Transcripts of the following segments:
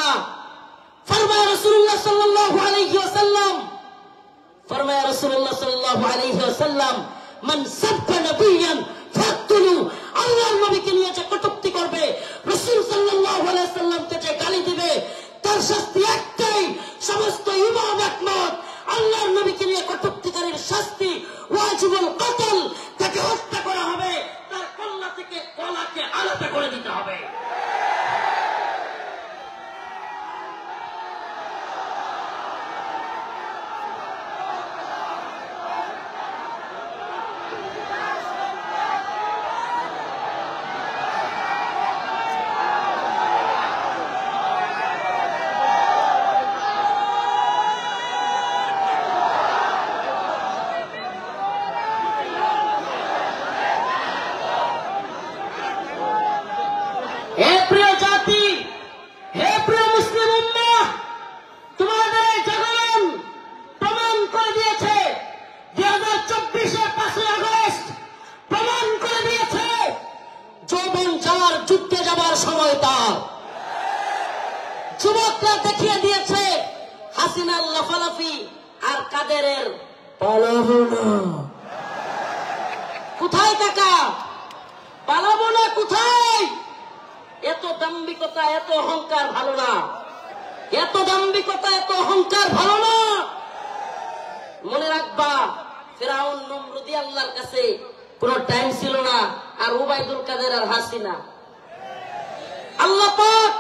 না। ফরমায়া রাসূলুল্লাহ সাল্লাল্লাহু আলাইহি ওয়াসাল্লাম, ফরমায়া রাসূলুল্লাহ সাল্লাল্লাহু আলাইহি ওয়াসাল্লাম, মান সাব্বা নাবিয়ান ফাকতুলু, আল্লাহর নবীকে নিয়ে যে কটূক্তি করবে, রাসূল সাল্লাল্লাহু আলাইহি ওয়াসাল্লামকে যে গালি দিবে, তার শাস্তি একটাই। সমস্ত ইমাম একমত, আল্লাহর নবীকে নিয়ে কটূক্তিকারীর শাস্তি ওয়াজিবুল কতল, তাকে হত্যা করা হবে, তার কল্লা থেকে কলাকে আলাদা করে দিতে হবে। হে প্রিয় জাতি, হে প্রিয় মুসলিম উম্মাহ, তোমাদের এই জাগরণ প্রমাণ করে দিয়েছে, 2024-এর 5ই আগস্ট প্রমাণ করে দিয়েছে যৌবন যাওয়ার, যুদ্ধে যাবার সময় তার। যুবকরা দেখিয়ে দিয়েছে হাসিনার লাফালাফি আর কাদেরের পালাবো না। কোথায় কাকা? পালাবো না কোথায়? এত দাম্ভিকতা, এত অহংকার ভালো না। এত দাম্ভিকতা, এত অহংকার ভালো না। মনে রাখবা, ফিরাউন নমরুদি আল্লাহর কাছে কোন টাইম ছিল না, আর উবাইদুল কাদের আর হাসিনা। আল্লাহ পাক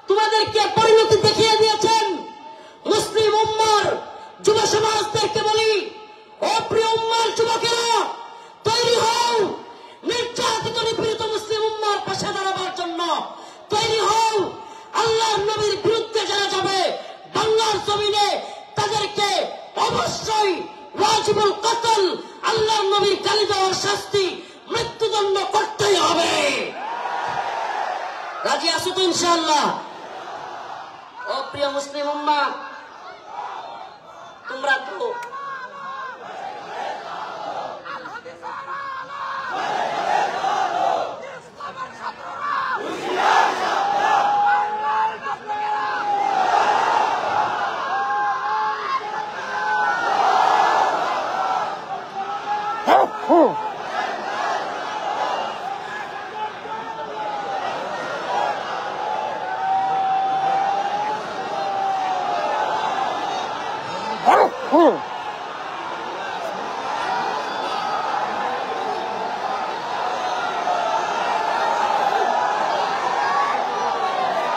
তোমাদেরকে পরিণতি দেখিয়ে দিয়েছেন। মুসলিম উম্মার যুব সমাজদেরকে বলি, ও প্রিয় উম্মার যুবকেরা, তৈরি হও নির্যাতিত নিপীড়িত মুসলিম উম্মার পাশে দাঁড়াবার জন্য। তৈরি হও আল্লাহর নবীর বিরুদ্ধে যারা যাবে বাংলার জমিনে, তাদেরকে অবশ্যই ওয়াজিবুল কতল, আল্লাহর নবীর গালি দেওয়ার শাস্তি, মৃত্যুদণ্ড করতেই হবে। রাজি আছো তো ইনশাআল্লাহ? ও প্রিয় মুসলিম উম্মাহ, তোমরা তো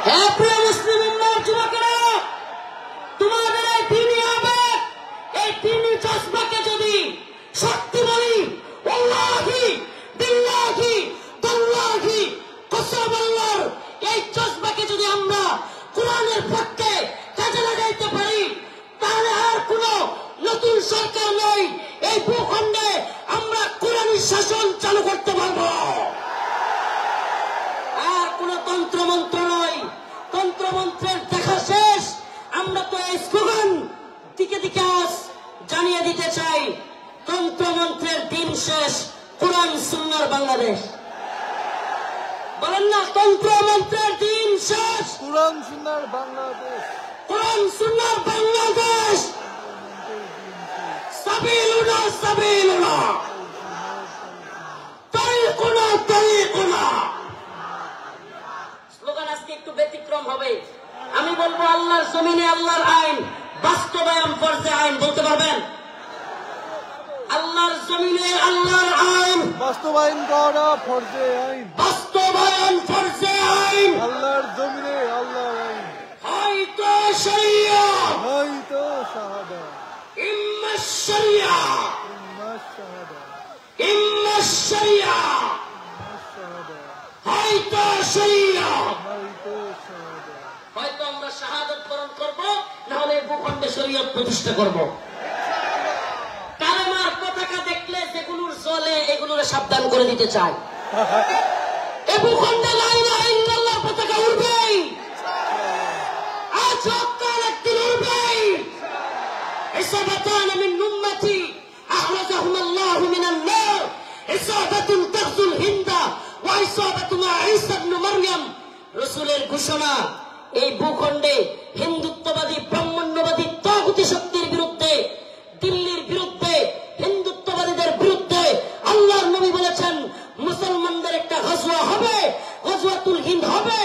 হ্যাঁ প্রিয় মুসলিম উম্মার যুবকেরা, তোমাদের এই দিনই আবেগ, এই দিনই জজবাকে যদি সত্যি বলি, ওয়াল্লাহি বিল্লাহি তাল্লাহি কসম আল্লাহর, এই জজবাকে যদি আমরা কোরআনের পক্ষে কাজে লাগাইতে পারি, তাহলে আর কোন নতুন সরকার নেই, এই ভূখণ্ডে আমরা কোরআনী শাসন চালু করতে পারবো। আর কোন তন্ত্রমন্ত্র নয়, তন্ত্রমন্ত্রের দেখা শেষ। আমরা তো এই স্লোগান দিকে দিকে আজ জানিয়ে দিতে চাই, তন্ত্রমন্ত্রের দিন শেষ, কোরআন সুন্নাহর বাংলাদেশ। বলেন না, তন্ত্রমন্ত্রের দিন শেষ, কোরআন সুন্নাহর বাংলাদেশ। কোরআন সুন্নাহর বাংলাদেশ। সাবিলুনা সাবিলুনা, তরিকুনা তরিকুনা। স্লোগান আজকে একটু ব্যতিক্রম হবে। আমি বলবো, আল্লাহর জমিনে আল্লাহর আইন বাস্তবায়ন ফরজে আইন। বলতে পারবেন? আল্লাহর জমিনে আল্লাহর আইন বাস্তবায়ন করা ফরজে আইন। বাস্তবায়ন ফরজে আইন। আল্লাহর জমিনে আল্লাহর আইন। হয়তো শরিয়া, হয়তো শাহাদা, ইম্মা শরিয়া, ইম্মা শাহাদা, ইম্মা শরিয়া, ইম্মা শাহাদা, হয়তো শরিয়া। হয়তো শাহাদা। হয়তো আমরা শাহাদাত বরণ করব, না হলে ভূখণ্ডে শরীয়ত প্রতিষ্ঠা করব। কালেমার পতাকা দেখলে যেগুলোর চলে, এগুলোর সাবধান করে দিতে চাই। এ ভূখণ্ডে লা ইলাহা ইল্লাল্লাহর পতাকা উড়বেই, আজ হোক কাল একদিন উড়বেই। ইসাবাতান মিন উম্মতি আখরাজাহুম আল্লাহু মিনান নার, ইসাবাতুন তাগজুল হিন্দা ওয়া ইসাবাতু মা ঈসা ইবনে মারইয়াম। রাসূলের ঘোষণা, এই ভূখণ্ডে হিন্দুত্ববাদী ব্রাহ্মণ্যবাদী তাগুতি শক্তির বিরুদ্ধে, দিল্লির বিরুদ্ধে, হিন্দুত্ববাদীদের বিরুদ্ধে আল্লাহর নবী বলেছেন মুসলমানদের একটা গজওয়া হবে, গজওয়াতুল হিন্দ হবে।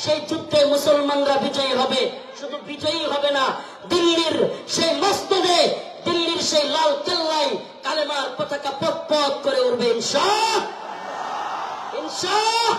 সেই যুদ্ধে মুসলমানরা বিজয়ী হবে। শুধু বিজয়ী হবে না, দিল্লির সেই মসজিদে, দিল্লির সেই লাল কেল্লায় কালেমার পতাকা পথ পথ করে উঠবে ইনশাআল্লাহ, ইনশাআল্লাহ।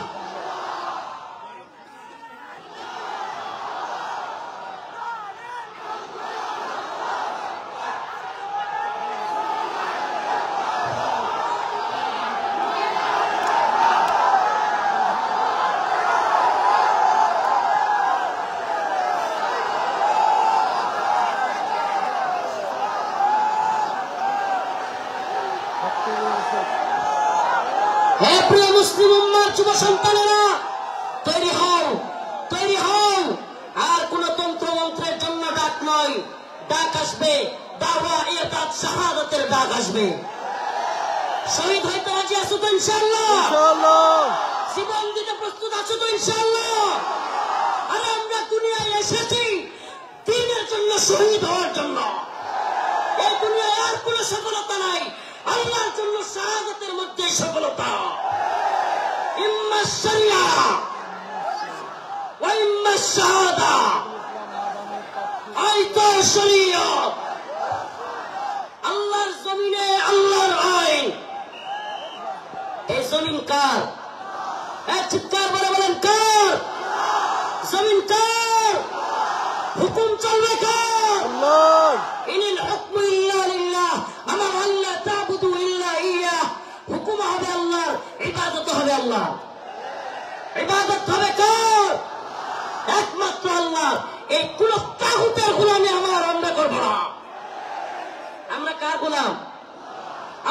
হে প্রিয় মুসলিম উম্মার যুব সন্তানেরা, তৈরি হও, তৈরি হও। আর কোন তন্ত্র মন্ত্রের জন্য ডাক নয়, ডাক আসবে দাওয়া ইরতাদ শাহাদাতের ডাক আসবে। শহীদ হইতে রাজি আছো তো ইনশাআল্লাহ? ইনশাআল্লাহ। জীবন দিতে প্রস্তুত আছো তো ইনশাআল্লাহ? আরে আমরা দুনিয়ায় এসেছি দ্বীনের জন্য, শহীদ হওয়ার জন্য। এই দুনিয়ায় আর কোন সফলতা নাই, আল্লাহর জন্য শাহাদাতের মধ্যে সফলতা। ইম্মা শরিয়া ওয়া ইম্মা শাহাদা, আইতো শরিয়ত। আল্লাহর জমিনে আল্লাহর আইন। এই জমিন কার? এক চিৎকার বলে বলেন কার? জমিন কার? হুকুম চলবে কার? আল্লাহ। ইনিল হুকমু ইল্লা লিল্লাহ, আমার আল্লাহ তা'বুদু ইল্লা ইয়্যাহ। হুকুম হবে আল্লাহর, ইবাদত হবে আল্লাহ। ইবাদত হবে কার? একমাত্র আল্লাহ। এই কোন তাগুতের গোলামি আমরা করব না। আমরা কার গোলাম?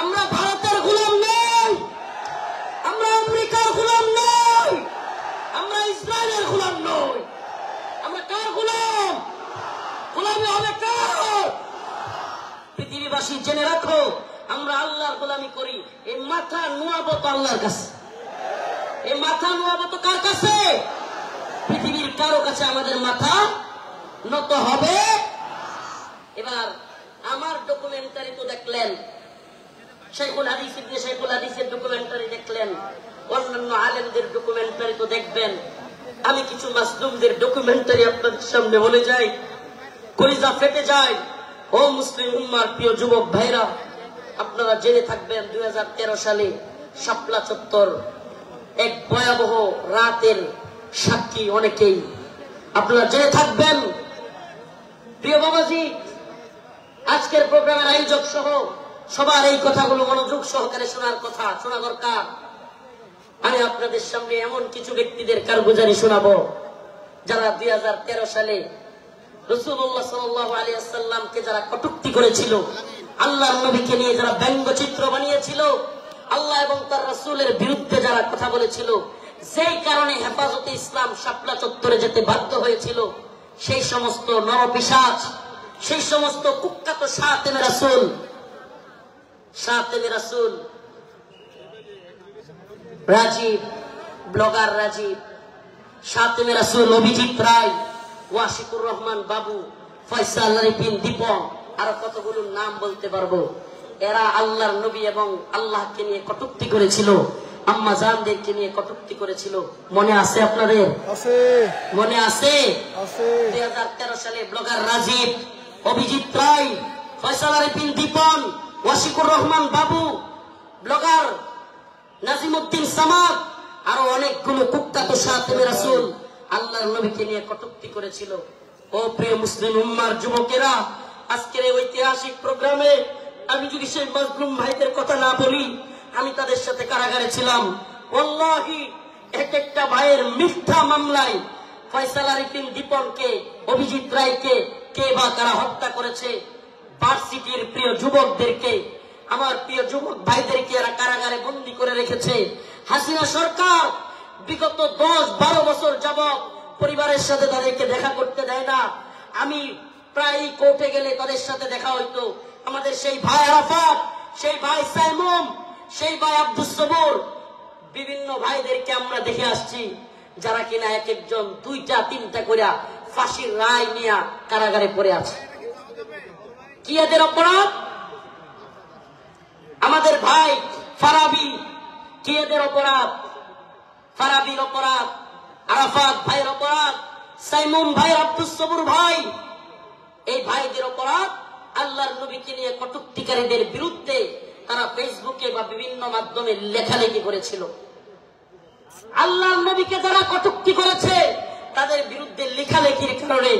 আমরা ভারতের গোলাম নই, আমরা আমেরিকার গোলাম নই, আমরা ইসরায়েলের গোলাম নই। আমরা কার গোলাম? গোলামি হবে কার? পৃথিবীবাসী জেনে রাখো, আমরা আল্লাহর গোলামি করি। এই মাথা নোয়াবো তো আল্লাহর কাছে। এই মাথা নোয়াবো তো কার কাছে? পৃথিবীর কারো কাছে আমাদের মাথা নত হবে। এবার আমার ডকুমেন্টারি তো দেখলেন, শাইখুল হাদিস ইবনে শাইখুল হাদিসের ডকুমেন্টারি দেখলেন, অন্যান্য আলেমদের ডকুমেন্টারি তো দেখবেন। আমি কিছু মাসলুমদের ডকুমেন্টারি আপনাদের সামনে বলে যাই, কলিজা ফেটে যায়। ও মুসলিম উম্মার প্রিয় যুবক ভাইরা, আপনারা জেনে থাকবেন 2013 সালে শাপলা চত্বর এক ভয়াবহ রাতের সাক্ষী অনেকেই। আপনারা জেনে থাকবেন। প্রিয় বাবাজি, আজকের প্রোগ্রামের আয়োজক সহ সবার এই কথাগুলো মনোযোগ সহকারে শোনার কথা, শোনা দরকার। আমি আপনাদের সামনে এমন কিছু ব্যক্তিদের কারগুজারি শোনাবো যারা 2013 সালে রাসূলুল্লাহ সাল্লাল্লাহু আলাইহি ওয়াসাল্লামকে যারা কটূক্তি করেছিল, আল্লাহর নবীকে নিয়ে যারা ব্যঙ্গচিত্র বানিয়েছিল, আল্লাহ এবং তার রাসূলের বিরুদ্ধে যারা কথা বলেছিল, সেই কারণে হেফাজতে ইসলাম শাপলা চত্বরে যেতে বাধ্য হয়েছিল। সেই সমস্ত নরপিশাচ, সেই সমস্ত কুখ্যাত শাতেমে রাসূল, শাতেমে রাসূল রাজীব, ব্লগার রাজীব, শাতেমে রাসূল অভিজিৎ রায়, ওয়াশিকুর রহমান বাবু, ফয়সাল আরিফিন দীপন, আরো কতগুলো নাম বলতে পারবো। এরা আল্লাহর নবী এবং আল্লাহকে নিয়ে কটূক্তি করেছিল, আম্মা জানদেরকে নিয়ে কটূক্তি করেছিল। মনে আছে আপনাদের? আছে। মনে আছে? আছে। 2013 সালে ব্লগার রাজীব, অভিজিৎ রায়, ফয়সাল আরিফিন দীপন, ওয়াশিকুর রহমান বাবু, ব্লগার নাজিমউদ্দিন সামাদ, আরো অনেকগুলো কুখ্যাত শাতেমে রাসূল আল্লাহর নবীকে নিয়ে কটূক্তি করেছিল। ও প্রিয় মুসলিম উম্মার যুবকেরা, আজকের এই ঐতিহাসিক প্রোগ্রামে আমি যদি সেই মজলুম ভাইদের কথা না বলি, আমি তাদের সাথে কারাগারে ছিলাম। ওয়াল্লাহি এক একটা ভাইয়ের মিথ্যা মামলায় ফয়সাল আরিফিন দীপনকে, অভিজিৎ রায়কে কে বা কারা হত্যা করেছে, ভার্সিটির প্রিয় যুবকদেরকে, আমার প্রিয় যুবক ভাইদেরকে এরা কারাগারে বন্দী করে রেখেছে। হাসিনা সরকার বিগত 10-12 বছর যাবত পরিবারের সাথে তাদেরকে দেখা করতে দেয় না। আমি প্রায় কোর্টে গেলে তাদের সাথে দেখা হইতো। আমাদের সেই ভাই আরাফাত, সেই ভাই সাইমুম, সেই ভাই আব্দুস সবুর, বিভিন্ন ভাইদেরকে আমরা দেখে আসছি। যারা কিনা এক একজন 2টা 3টা করে ফাঁসির রায় নিয়ে কারাগারে পড়ে আছে। কি এদের অপরাধ? আমাদের ভাই ফারাবি, কি এদের অপরাধ? ফারাবির অপরাধ, আরাফাত ভাইয়ের অপরাধ, সাইমুন ভাই, আব্দুস সবুর ভাই, এই ভাইদের অপরাধ আল্লাহর নবীকে নিয়ে কটূক্তিকারীদের বিরুদ্ধে তারা ফেসবুকে বা বিভিন্ন মাধ্যমে লেখালেখি করেছিল। আল্লাহর নবীকে যারা কটূক্তি করেছে তাদের বিরুদ্ধে লেখালেখির কারণে,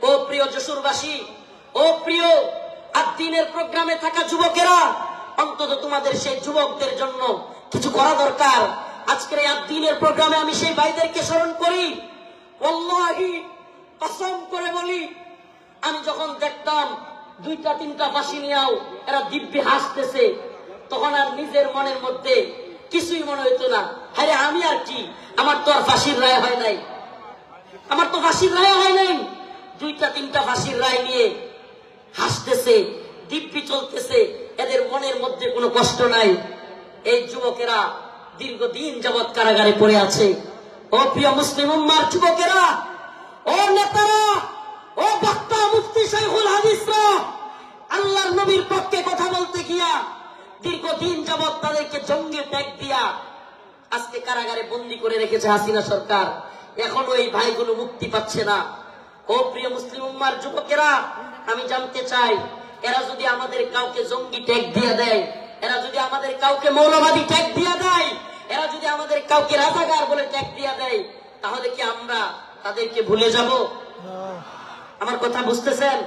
ও প্রিয় যশোরবাসী, ও প্রিয় আদ-দ্বীনের প্রোগ্রামে থাকা যুবকেরা, অন্তত তোমাদের সেই যুবকদের জন্য কিছু করা দরকার। আজকের এই আদ-দ্বীনের প্রোগ্রামে আমি সেই ভাইদেরকে স্মরণ করি। ওয়াল্লাহি কসম করে বলি, আমি যখন দেখতাম 2টা 3টা ফাঁসি নিয়েও এরা দিব্যি হাসতেছে, তখন আর নিজের মনের মধ্যে কিছুই মনে হইতো না, আরে আমি আর কি, আমার তো আর ফাঁসির রায় হয় নাই, আমার তো ফাঁসির রায় হয় নাই। 2টা 3টা ফাঁসির রায় নিয়ে হাসতেছে, দিব্যি চলতেছে, এদের মনের মধ্যে কোনো কষ্ট নাই। এই যুবকেরা দীর্ঘদিন যাবৎ কারাগারে পড়ে আছে। ও প্রিয় মুসলিম উম্মার যুবকেরা, ও নেতারা, ও বক্তা মুফতি শাইখুল হাদিসরা, আল্লাহর নবীর পক্ষে কথা বলতে গিয়া দীর্ঘদিন যাবৎ তাদেরকে জঙ্গি ট্যাগ দিয়া আজকে কারাগারে বন্দী করে রেখেছে হাসিনা সরকার। এখনো এই ভাইগুলো মুক্তি পাচ্ছে না। ও প্রিয় মুসলিম উম্মার যুবকেরা, আমি জানতে চাই, এরা যদি আমাদের কাউকে জঙ্গি ট্যাগ দিয়ে দেয়, এরা যদি আমাদের কাউকে মৌলবাদী ট্যাগ দিয়ে দেয়, এরা যদি আমাদের কাউকে রাজাকার বলে ট্যাগ দিয়ে দেয়, তাহলে কি আমরা তাদেরকে ভুলে যাব? আমার কথা বুঝতেছেন?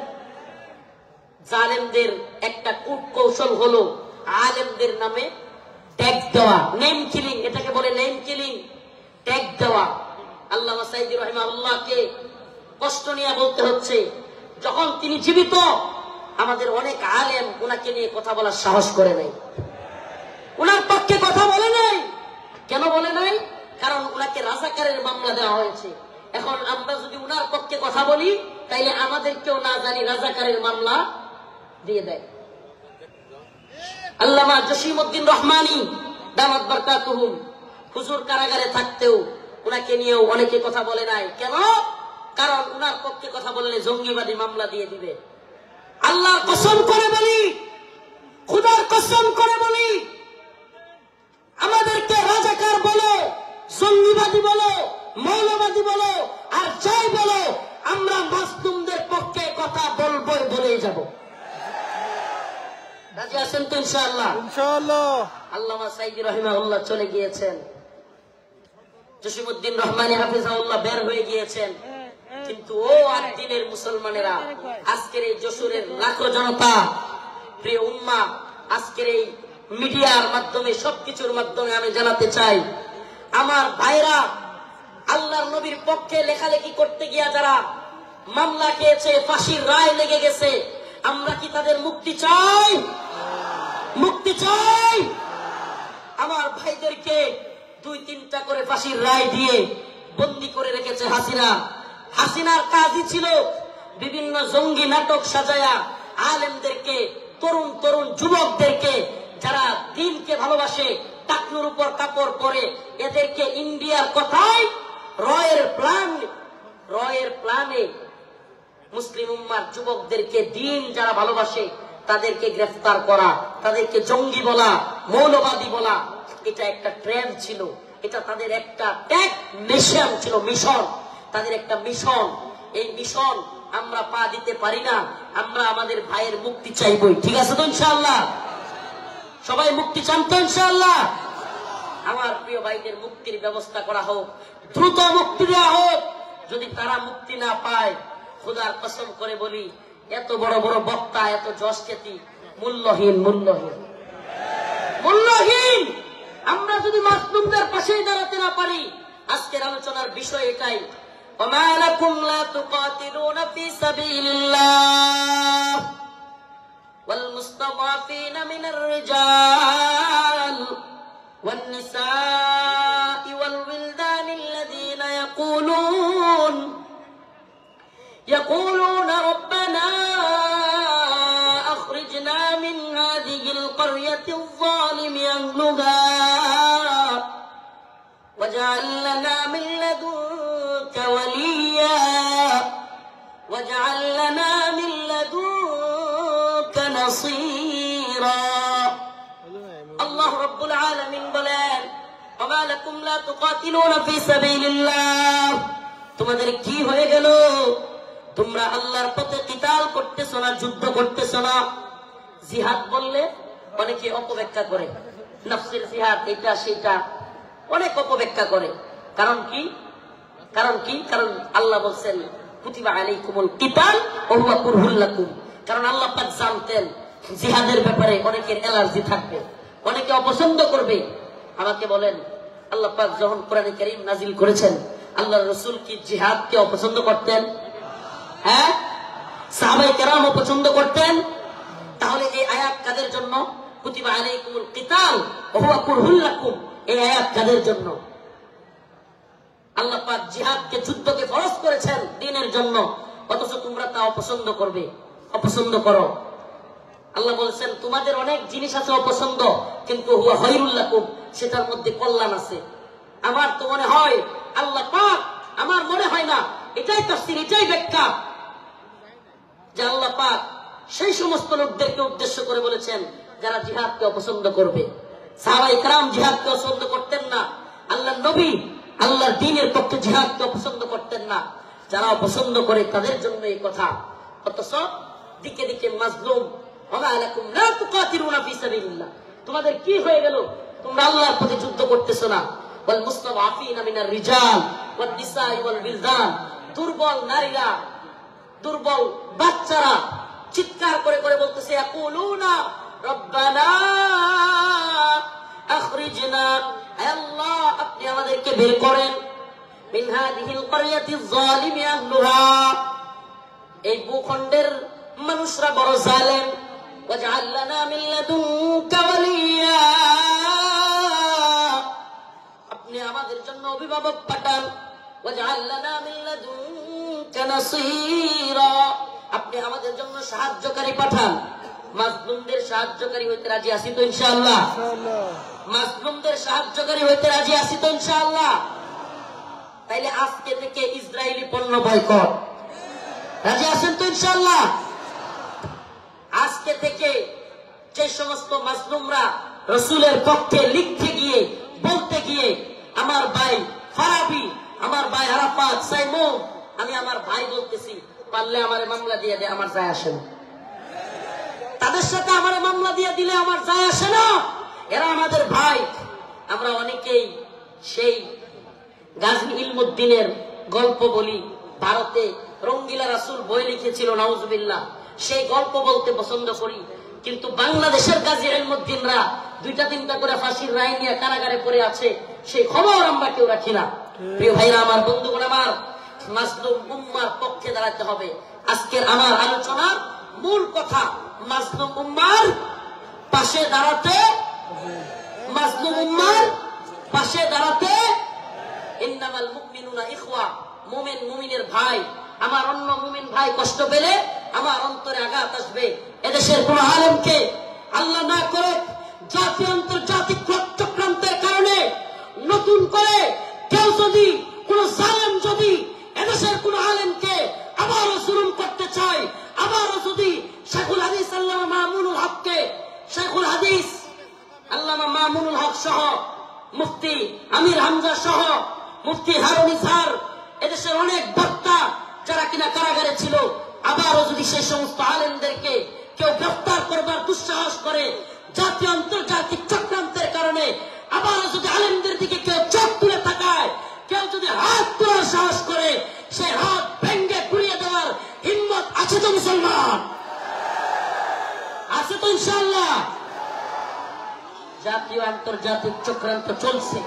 জালেমদের একটা কূটকৌশল হলো আলেমদের নামে ট্যাগ দেওয়া, নেম কিলিং, এটাকে বলে নেম কিলিং, ট্যাগ দেওয়া। আল্লামা সাঈদী রাহিমাহুল্লাহকে কষ্ট নিয়ে বলতে হচ্ছে, যখন তিনি জীবিত আমাদের অনেক আলেম ওনাকে নিয়ে কথা বলার সাহস করে নাই, ওনার পক্ষে কথা বলে নাই। কেন বলে নাই? কারণ ওনাকে রাজাকারের মামলা দেওয়া হয়েছে। এখন আমরা যদি ওনার পক্ষে কথা বলি, তাইলে আমাদেরকেও না জানি রাজাকারের মামলা দিয়ে দেয়। আল্লামা জসিমউদ্দিন রহমানী দামাত বারকাতুহুম, হুজুর কারাগারে থাকতেও ওনাকে নিয়েও অনেকে কথা বলে নাই। কেন? কারণ ওনার পক্ষে কথা বললে জঙ্গিবাদী মামলা দিয়ে দিবে। আল্লাহর কসম করে বলি, খুদার কসম করে বলি, আমাদেরকে রাজাকার বলো, জঙ্গিবাদী বলো, মৌলবাদী বলো, আর যাই বলো, আমরা মাসলুমদের পক্ষে কথা বলবই, বলেই যাব। রাজি আছেন তো? ইনশাআল্লাহ। ইনশাআল্লাহ। আল্লামা সাঈদী রাহিমাহুল্লাহ চলে গিয়েছেন, জসিমউদ্দিন রহমানী হাফিজাহুল্লাহ বের হয়ে গিয়েছেন, কিন্তু ও আদ-দ্বীনের মুসলমানেরা, আজকের এই যশোরের লাখো জনতা, প্রিয় উম্মাহ, আজকের এই মিডিয়ার মাধ্যমে, সবকিছুর মাধ্যমে আমি জানাতে চাই, আমার ভাইরা আল্লাহর নবীর পক্ষে লেখালেখি করতে গিয়া যারা মামলা খেয়েছে, ফাঁসির রায় লেগে গেছে, আমরা কি তাদের মুক্তি চাই? মুক্তি চাই। আমার ভাইদেরকে 2-3টা করে ফাঁসির রায় দিয়ে বন্দী করে রেখেছে হাসিনা। হাসিনার কাজই ছিল বিভিন্ন জঙ্গি নাটক সাজায়া আলেমদেরকে, তরুণ তরুণ যুবকদেরকে যারা দ্বীনকে ভালোবাসে, টাকনুর উপর কাপড় পরে, এদেরকে ইন্ডিয়ার কথায় রয়ের প্ল্যানে মুসলিম উম্মার যুবকদেরকে, দ্বীন যারা ভালোবাসে তাদেরকে গ্রেফতার করা, তাদেরকে জঙ্গি বলা, মৌলবাদী বলা, এটা একটা ট্রেন্ড ছিল, এটা তাদের একটা ট্যাগ মিশন ছিল, মিশন, তাদের একটা মিশন। এই মিশন আমরা পা দিতে পারি না। আমরা আমাদের ভাইয়ের মুক্তি চাইবই। ঠিক আছে তো? ইনশাআল্লাহ সবাই মুক্তি চান তো? ইনশাআল্লাহ আমার প্রিয় ভাইদের মুক্তির ব্যবস্থা করা হোক, দ্রুত মুক্তি দেওয়া হোক। যদি তারা মুক্তি না পায়, খোদার কসম করে বলি, এত বড় বড় বক্তা, এত যশ খ্যাতি মূল্যহীন, মূল্যহীন, মূল্যহীন। আমরা যদি মাসলুমদের পাশেই দাঁড়াতে না পারি, আজকের আলোচনার বিষয় এটাই। وما لكم لا تقاتلون في سبيل الله والمستضعفين من الرجال والنساء والولدان الذين يقولون ربنا أخرجنا من هذه القرية الظالم أهلها واجعل لنا من لدنك وليا واجعل لنا من لدنك نصيرا الله رب العالمين বলেন وما لكم لا تقاتلون في سبيل الله তোমাদের কি হয়ে গেল তোমরা আল্লাহর পথে কিতাল করতেছো না যুদ্ধ করতেছো না জিহাদ বললে অনেকে অপব্যাখ্যা করে নফসের জিহাদ এটা সেটা অনেক অপব্যাখ্যা করে কারণ কি কারণ আল্লাহ বলেন কুতিবা আলাইকুমুল কিতাল ওয়া হুয়া কুরহুল লাকুম কারণ আল্লাহ পাক জানতেন জিহাদের ব্যাপারে অনেকের অ্যালার্জি থাকবে অনেকে অপছন্দ করবে আমাকে বলেন আল্লাহ পাক যখন কোরআনে কারীম নাজিল করেছেন আল্লাহর রাসূল কি জিহাদকে অপছন্দ করতেন হ্যাঁ সাহাবায়ে কেরাম অপছন্দ করতেন তাহলে এই আয়াত কাদের জন্য কুতিবা আলাইকুমুল কিতাল ওয়া হুয়া কুরহুল লাকুম এই আয়াত কাদের জন্য আল্লাহ পাক জিহাদকে যুদ্ধকে ফরজ করেছেন দ্বীনের জন্য অথচ তোমরা তা অপছন্দ করো আল্লাহ বলেছেন তোমাদের অনেক জিনিস আছে অপছন্দ কিন্তু হুয়া খায়রুল লাকুম সেটার মধ্যে কল্যাণ আছে আমার তো মনে হয় আল্লাহ পাক আমার মনে হয় না এটাই তাফসীর এটাই ব্যাখ্যা যে আল্লাহ পাক সেই সমস্ত লোকদেরকে উদ্দেশ্য করে বলেছেন যারা জিহাদকে অপছন্দ করবে সাহাবায়ে কেরাম জিহাদকে পছন্দ করতেন না আল্লাহর নবী আল্লাহর দ্বীনের পক্ষে জিহাদকে পছন্দ করতেন না যারা অপছন্দ করে তাদের জন্য এই কথা অথচ দিকে দিকে মাজলুম ওয়া আলাকুম লা তুকাতিলুনা ফি সাবিলিল্লাহ তোমাদের কি হয়ে গেল তোমরা আল্লাহর পথে যুদ্ধ করতেছো না ওয়াল মুস্তাদআফিনা মিনার রিজাল ওয়ান নিসা ওয়াল বিলদান দুর্বল নারীরা দুর্বল বাচ্চারা চিৎকার করে করে বলতেছে ইয়াকুলুনা রব্বানা আখরিজনা আল্লাহ আপনি আমাদেরকে বের করেন মিন হাদিহিল ক্বরিয়াতিজ যালিমি আহলুহা এই ভূখণ্ডের মানুষরা বড় জালেম ওয়াজআল লানা মিন লাদুনকা ওয়ালিয়া আপনি আমাদের জন্য অভিভাবক পাঠান ওয়াজআল লানা মিন লাদুনকা নাসীরা আপনি আমাদের জন্য সাহায্যকারী পাঠান মাজলুমদের সাহায্যকারী হইতে রাজি আছি তো ইনশাআল্লাহ মাজলুমদের সাহায্যকারী হইতে রাজি আছি তো ইনশাআল্লাহ তাইলে আজকে থেকে ইসরায়েলি পণ্য বয়কট রাজি আছেন তো ইনশাআল্লাহ আজকে থেকে যে সমস্ত মাজলুমরা রাসূলের পক্ষে লিখতে গিয়ে বলতে গিয়ে আমার ভাই ফারাবি আমার ভাই আরাফাত সাইমুম আমি আমার ভাই বলতেছি পারলে আমারে মামলা দিয়ে দে আমার যায় আসে না তাদের সাথে আমারে মামলা দিয়ে দিলে আমার যায় আসে না এরা আমাদের ভাই আমরা অনেকেই সেই গাজী ইলমুদ্দিনের গল্প বলি ভারতে রঙ্গিলা রাসূল বই লিখেছিল নাউজুবিল্লাহ সেই গল্প বলতে পছন্দ করি কিন্তু বাংলাদেশের গাজী ইলমুদ্দিনরা 2-3টা করে ফাঁসির রায় নিয়ে কারাগারে পড়ে আছে সেই খবর আমরা কেউ রাখি না প্রিয় ভাইরা আমার বন্ধুগণ আমার মাজলুম উম্মার পক্ষে দাঁড়াতে হবে আজকের আমার আলোচনার মূল কথা মাজলুম উম্মার পাশে দাঁড়াতে মাজলুম উম্মার পাশে দাঁড়াতে ইন্নামাল মুমিনুনা ইখওয়া মুমিন মুমিনের ভাই আমার অন্য মুমিন ভাই কষ্ট পেলে আমার অন্তরে আঘাত আসবে এদেশের কোন আলেমকে আল্লাহ না করে জাতীয় আন্তর্জাতিক চক্রান্তের কারণে নতুন করে কেউ যদি কোন জালেম যদি এদেশের কোন আলেমকে আবারও জুলুম করতে চায় আবারও যদি শেখুল হাদিস আল্লামা মামুনুল হককে শেখুল হাদিস আল্লামা মামুনুল হক সহ মুফতি আমির হামজা সহ মুফতি হারুন ইজহার এদেশের অনেক বক্তা যারা কিনা কারাগারে ছিল আবারও যদি সেই সমস্ত আলেমদেরকে কেউ গ্রেফতার করবার দুঃসাহস করে জাতীয় আন্তর্জাতিক চক্রান্তের কারণে আবারও যদি আলেমদের দিকে কেউ চোখ তুলে তাকায় কেউ যদি হাত তোলার সাহস করে সে হাত ভেঙ্গে ঘুরিয়ে দেওয়ার হিম্মত আছে তো মুসলমান আছে তো ইনশাআল্লাহ জাতীয় আন্তর্জাতিক চক্রান্ত চলছে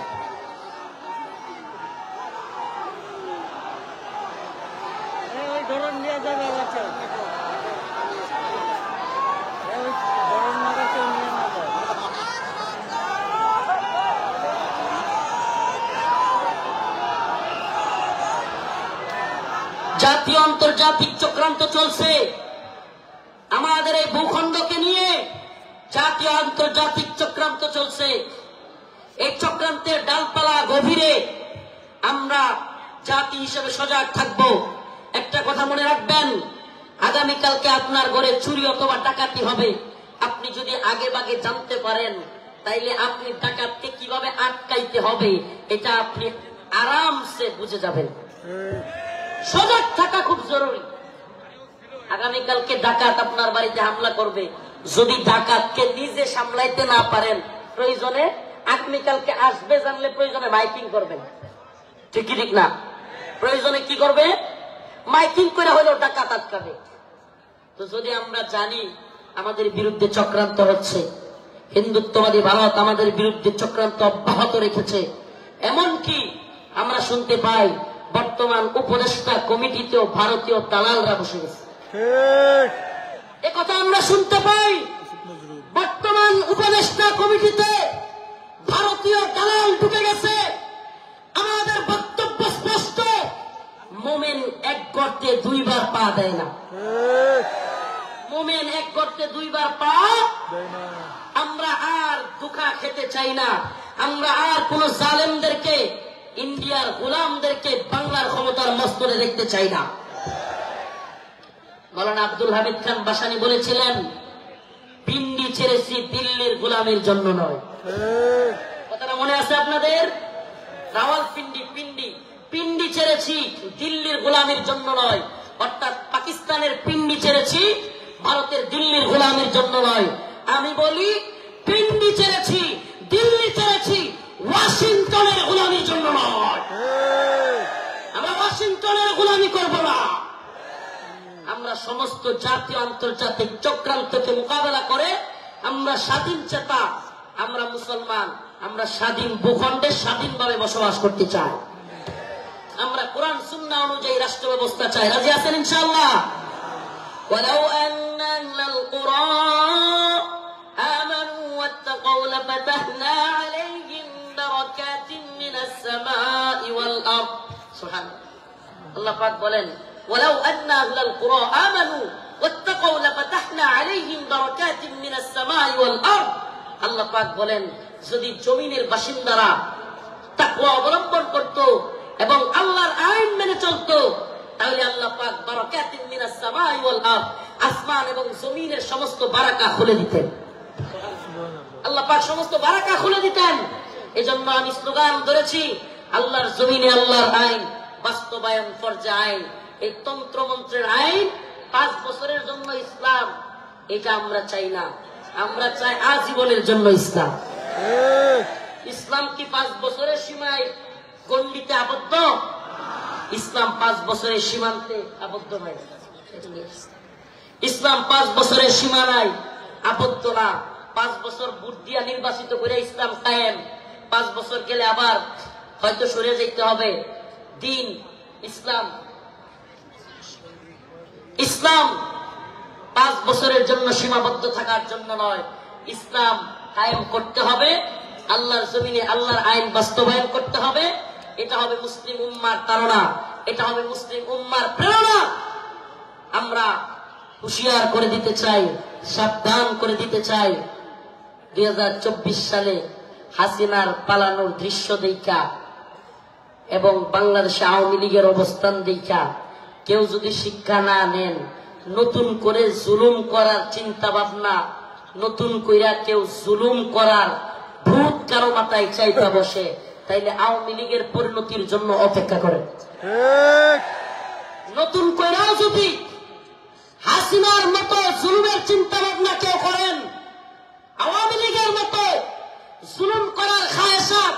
জাতীয় আন্তর্জাতিক চক্রান্ত চলছে আমাদের এই ভূখণ্ডকে নিয়ে জাতীয় আন্তর্জাতিক চক্রান্ত চলছে এই চক্রান্তের ডালপালা গভীরে আমরা জাতি হিসেবে সজাগ থাকব। একটা কথা মনে রাখবেন, আগামীকালকে আপনার ঘরে চুরি অথবা ডাকাতি হবে। আপনি যদি আগে ভাগে জানতে পারেন, তাইলে আপনি ডাকাতকে কিভাবে আটকাইতে হবে এটা আপনি আরামসে বুঝে যাবেন। সজাগ থাকা খুব জরুরি। আগামীকালকে ডাকাত আপনার বাড়িতে হামলা করবে, যদি ডাকাতকে নিজে সামলাইতে না পারেন, প্রয়োজনে আগামীকালকে আসবে জানলে প্রয়োজনে মাইকিং করবেন। ঠিক কি ঠিক না? প্রয়োজনে কি করবে? মাইকিং করে হলেও ডাকাত আটকাবে। তো যদি আমরা জানি আমাদের বিরুদ্ধে চক্রান্ত হচ্ছে, হিন্দুত্ববাদী ভারত আমাদের বিরুদ্ধে চক্রান্ত অব্যাহত রেখেছে, এমনকি আমরা শুনতে পাই বর্তমান উপদেষ্টা কমিটিতেও ভারতীয় দালালরা বসে গেছে। একথা আমরা শুনতে পাই, বর্তমান উপদেষ্টা কমিটিতে ভারতীয় দালাল ঢুকে গেছে। আমাদের বক্তব্য স্পষ্ট, মোমেন এক গর্তে দুইবার পা দেয় না। মোমেন এক গর্তে দুইবার পা। আমরা আর ধোঁকা খেতে চাই না। আমরা আর কোন জালেমদেরকে, ইন্ডিয়ার গোলামদেরকে বাংলার ক্ষমতার মস্তরে দেখতে চাই না। মাওলানা আব্দুল হামিদ খান বাসানী বলেছিলেন, পিন্ডি ছেড়েছি দিল্লির গোলামের জন্য নয়। কথাটা মনে আছে আপনাদের? রাওয়ালপিন্ডি পিন্ডি ছেড়েছি দিল্লির গোলামের জন্য নয়। অর্থাৎ পাকিস্তানের পিন্ডি ছেড়েছি, ভারতের দিল্লির গোলামের জন্য নয়। আমি বলি পিন্ডি ছেড়েছি, দিল্লি ছেড়েছি, ওয়াশিংটনের গোলামির জন্য নয়। আমরা ওয়াশিংটনের গোলামি করব না। আমরা সমস্ত জাতীয় আন্তর্জাতিক চক্রান্তকে মোকাবেলা করে আমরা স্বাধীন চেতা, আমরা মুসলমান, আমরা স্বাধীন ভূখণ্ডে স্বাধীনভাবে বসবাস করতে চাই। আমরা কোরআন সুন্নাহ অনুযায়ী রাষ্ট্র ব্যবস্থা চাই। রাজি আছেন ইনশাআল্লাহ? ওয়ালাউ আন্না আহলাল কুরা আমানু ওয়াত্তাকাউ লাফাতাহনা আলাইহিম বারাকাতিন মিনাস সামাই ওয়াল আরদ। সুবহানাল্লাহ। আল্লাহ পাক বলেন, ওয়ালাউ আন্না আহলাল কুরা আমানু ওয়াত্তাকাউ লাফাতাহনা আলাইহিম বারাকাতিন মিনাস সামাই ওয়াল আরদ। আল্লাহ পাক বলেন, যদি জমিনের বাসিন্দারা তাকওয়া অবলম্বন করত এবং আল্লাহর আইন মেনে চলত, তাহলে আল্লাহ পাক বারাকাতিন মিনাস সামাই ওয়াল আরদ, আসমান এবং জমিনের সমস্ত বারাকা খুলে দিতেন। আল্লাহ পাক সমস্ত বারাকা খুলে দিতেন। এজন্য আমি স্লোগান ধরেছি, আল্লাহর জমিনে আল্লাহর আইন বাস্তবায়ন ফরজে আইন। এই তন্ত্রমন্ত্রের আইন 5 বছরের জন্য ইসলাম, এটা আমরা চাই না। আমরা চাই আজীবনের জন্য ইসলাম। ইসলাম কি 5 বছরের সীমায় গণ্ডিতে আবদ্ধ? ইসলাম 5 বছরের সীমান্তে আবদ্ধ নয়। ইসলাম 5 বছরের সীমানায় আবদ্ধ না। 5 বছর ভোট দিয়া নির্বাচিত করে ইসলাম কায়েম। 5 বছর গেলে আবার হয়তো সরে যেতে হবে। দিন ইসলাম 5 বছরের জন্য সীমাবদ্ধ থাকার জন্য নয়। ইসলাম কায়েম করতে হবে, আল্লাহর জমিনে আল্লাহর আইন বাস্তবায়ন করতে হবে। এটা হবে মুসলিম উম্মার তাড়না, এটা হবে মুসলিম উম্মার প্রেরণা। আমরা হুঁশিয়ার করে দিতে চাই, সাবধান করে দিতে চাই। 2024 সালে হাসিনার পালানোর দৃশ্য দেখা এবং বাংলাদেশে আওয়ামী লীগের অবস্থান দেখা কেউ যদি শিক্ষা না নেন, নতুন করে জুলুম করার চিন্তা ভাবনা, নতুন কইরা কেউ জুলুম করার ভূত কারো মাথায় চাইতে বসে, তাইলে আওয়ামী লীগের পরিণতির জন্য অপেক্ষা করে। নতুন কইরাও যদি হাসিনার মতো জুলুমের চিন্তা ভাবনা কেউ করেন, আওয়ামী লীগের মতো জুলুম করার খায়েশাত,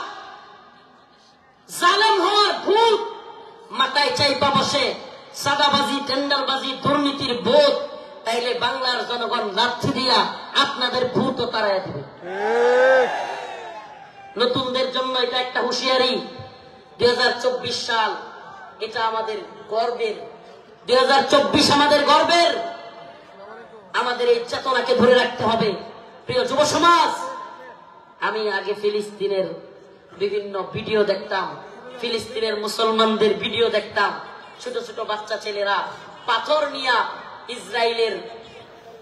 জালেম হওয়ার ভূত মাথায় চাইপা বসে, সাদাবাজি, টেন্ডারবাজি, দুর্নীতির বোধ, তাইলে বাংলার জনগণ লাথি দিয়া আপনাদের ভূতও তাড়াইয়া দিবে। নতুনদের জন্য এটা একটা হুঁশিয়ারি। 2024 সাল এটা আমাদের গর্বের। 2024 আমাদের গর্বের। আমাদের এই চেতনাকে ধরে রাখতে হবে। প্রিয় যুব সমাজ, আমি আগে ফিলিস্তিনের বিভিন্ন ভিডিও দেখতাম, ফিলিস্তিনের মুসলমানদের ভিডিও দেখতাম। ছোট ছোট বাচ্চা ছেলেরা পাথর নিয়ে ইসরায়েলের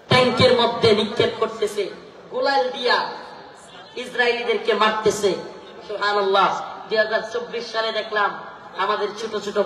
ট্যাঙ্কের মধ্যে নিক্ষেপ করতেছে, গোলাল দিয়া ইসরায়েলিদেরকে মারতেছে। সুবহানাল্লাহ। 2024 সালে দেখলাম আমাদের ছোট ছোট